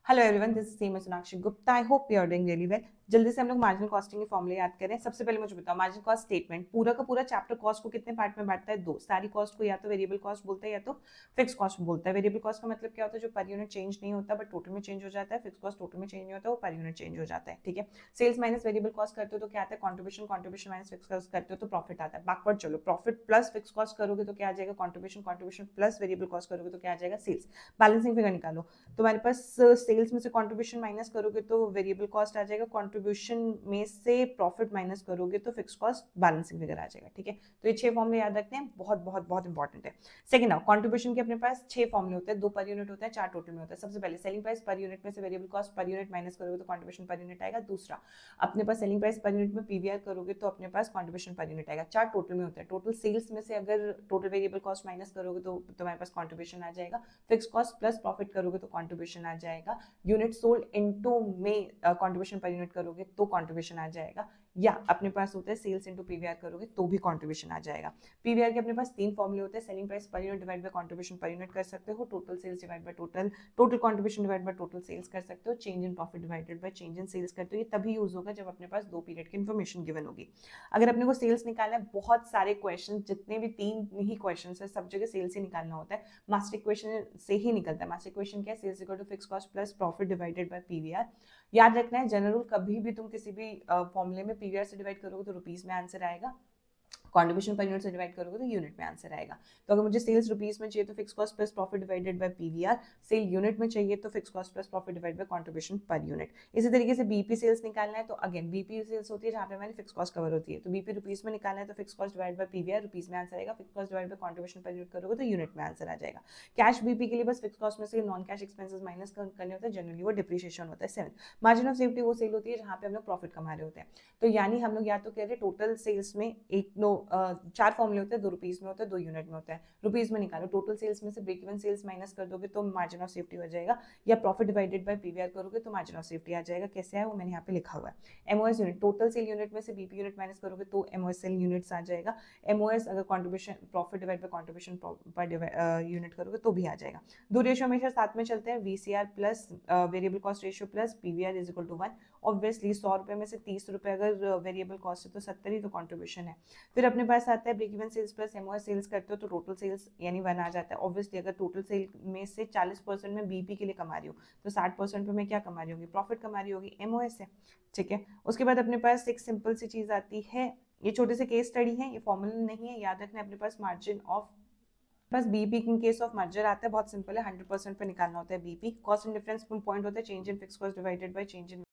Hello everyone, this is Seema Sonakshi Gupta. I hope you are doing really well. जल्दी से हम लोग मार्जिनल कॉस्टिंग के फॉर्मूले याद करें। सबसे पहले मुझे बताओ, मार्जिनल कॉस्ट स्टेटमेंट पूरा का पूरा चैप्टर कॉस्ट को कितने पार्ट में बांटता है? दो। सारी कॉस्ट को या तो वेरिएबल कॉस्ट बोलता है या तो फिक्स कॉस्ट बोलता है। वेरिएबल कॉस्ट का मतलब क्या होता है? जो पर यूनिट चेंज नहीं होता बट टोटल में चेंज हो जाता है। फिक्स कॉस्ट टोटल में चेंज नहीं होता, वो पर यूनिट चेंज हो जाता है। ठीक है। सेल्स माइनस वेरिएबल कॉस्ट करते हो तो क्या आता है? Contribution. Contribution minus fix cost करते हो तो प्रॉफिट आता है। बैकवर्ड चलो, प्रॉफिट प्लस फिक्स कॉस्ट करोगे तो क्या आ जाएगा? Contribution. Contribution plus variable cost करोगे तो क्या आ जाएगा? सेल्स। बैलेंसिंग फिगर निकालो। तुम्हारे पास सेल्स में से कंट्रीब्यूशन माइनस करोगे तो वेरिएबल कॉस्ट आ जाएगा। कंट्रीब्यूशन में से प्रॉफिट माइनस करोगे तो फिक्स कॉस्ट बैलेंसिंग फिगर आ जाएगा। ठीक है। तो ये 6 फॉर्मूले याद रखते हैं, बहुत बहुत बहुत इंपॉर्टेंट है। सेकंड, नाउ कंट्रीब्यूशन के अपने पास 6 फॉर्मूले होते हैं। 2 पर यूनिट होता है, 4 टोटल में होता है। सबसे पहले सेलिंग प्राइस पर यूनिट में से variable cost per unit minus करोगे तो कंट्रीब्यूशन पर यूनिट आएगा। दूसरा, अपने पास सेलिंग प्राइस पर यूनिट में पीवीआर करोगे तो अपने पास कंट्रीब्यूशन पर यूनिट आएगा। 4 टोटल में होता है। टोटल सेल्स में से अगर टोटल वेरिएबल कॉस्ट माइनस करोगे तो तुम्हारे पास कंट्रीब्यूशन आ जाएगा। फिक्स कॉस्ट प्लस प्रॉफिट करोगे तो कंट्रीब्यूशन आ जाएगा। यूनिट सोल्ड इनटू में कंट्रीब्यूशन पर यूनिट करोगे तो कंट्रीब्यूशन आ जाएगा। या अपने पास होता है सेल्स इनटू पीवीआर करोगे तो भी कंट्रीब्यूशन आ जाएगा। पीवीआर के अपने पास 3 फॉर्मूले होते हैं। Selling price per unit divide by contribution per unit कर सकते हो। Total sales divide by total contribution divide by total sales कर सकते हो। Change in profit divided by change in sales करते हो। ये तभी यूज होगा जब अपने पास 2 पीरियड की इन्फॉर्मेशन गिवन होगी। अगर अपने को सेल्स निकालना है, बहुत सारे क्वेश्चन, जितने भी 3 ही क्वेश्चन है सब जगह सेल्स ही निकालना होता है। मास्टर इक्वेशन से ही निकलता है। मास्टर इक्वेशन क्या है? Sales equal to fix cost plus profit divided by PVR. याद रखना है, जनरल कभी भी तुम किसी भी फॉर्मूले में पीवीआर से डिवाइड करोगे तो रुपीज में आंसर आएगा। कंट्रीब्यूशन पर यूनिट से डिवाइड करोगे तो यूनिट में आंसर आएगा। तो अगर मुझे सेल्स रुपीज में चाहिए तो fix cost plus profit divided by PVR. Sale unit में चाहिए तो fix cost plus profit divide by contribution per unit. इसी तरीके से बीपी सेल्स निकालना है तो अगेन बीपी सेल्स होती है जहां पे हमारी फिक्स कॉस्ट कवर होती है। तो बीपी रुपीज में निकालना है तो fix cost divide by PVR, rupees में आंसर आएगा। Fix cost divide by contribution per unit करोगे तो यूनिट में आंसर आ जाएगा। कैश बीपी के लिए बस फिक्स कॉस्ट में से नॉन कैश एक्सपेंसेस माइनस करने होते हैं। जनरली वो डिप्रिशिएशन होता है। 7, मार्जिन ऑफ सेफ्टी वो सेल होती है जहां पे हम लोग प्रॉफिट कमा रहे होते हैं। तो यानी हम लोग या तो कह रहे हैं टोटल सेल्स में 4 फॉर्मूले होते हैं। 2 रुपीज में होता है, 2 यूनिट में होता है। रुपीज में निकालो, टोटल सेल्स में से ब्रेक इवन सेल्स माइनस कर दोगे तो मार्जिन ऑफ सेफ्टी हो जाएगा। या प्रॉफिट डिवाइडेड बाय पीवीआर करोगे तो मार्जिन ऑफ सेफ्टी आ जाएगा। कैसे है वो मैंने यहाँ पे लिखा हुआ है। MOS unit, total sale unit में से बीपी यूनिट माइनस करोगे तो एमओएस सेल यूनिट्स आ जाएगा। एमओएस अगर contribution profit divide bye contribution per unit करोगे तो भी आ जाएगा। दो रेशियो हमेशा साथ में चलते हैं। VCR plus variable cost ratio plus PVR is equal to 1। Obviously 100 रुपए में से 30 रुपए अगर वेरिएबल कॉस्ट है तो 70 ही तो कंट्रीब्यूशन है। फिर अपने पास आता है break even sales plus MOS sales करते हो तो टोटल सेल्स यानी 1 आ जाता है। ऑब्वियसली अगर टोटल सेल में से 40% में बीपी के लिए कमा रही हूँ तो 60% पे मैं क्या कमा रही होगी? प्रॉफिट कमा रही होगी, एमओएस है। ठीक है। उसके बाद अपने पास एक सिंपल सी चीज आती है। ये छोटे से केस स्टडी है, ये फॉर्मूला नहीं है, याद रखना। अपने पास मार्जिन ऑफ बस BP in case of merger आता है, बहुत सिंपल है। 100% पे निकालना होता है BP. Cost and difference point होता है change in fix cost divided by change in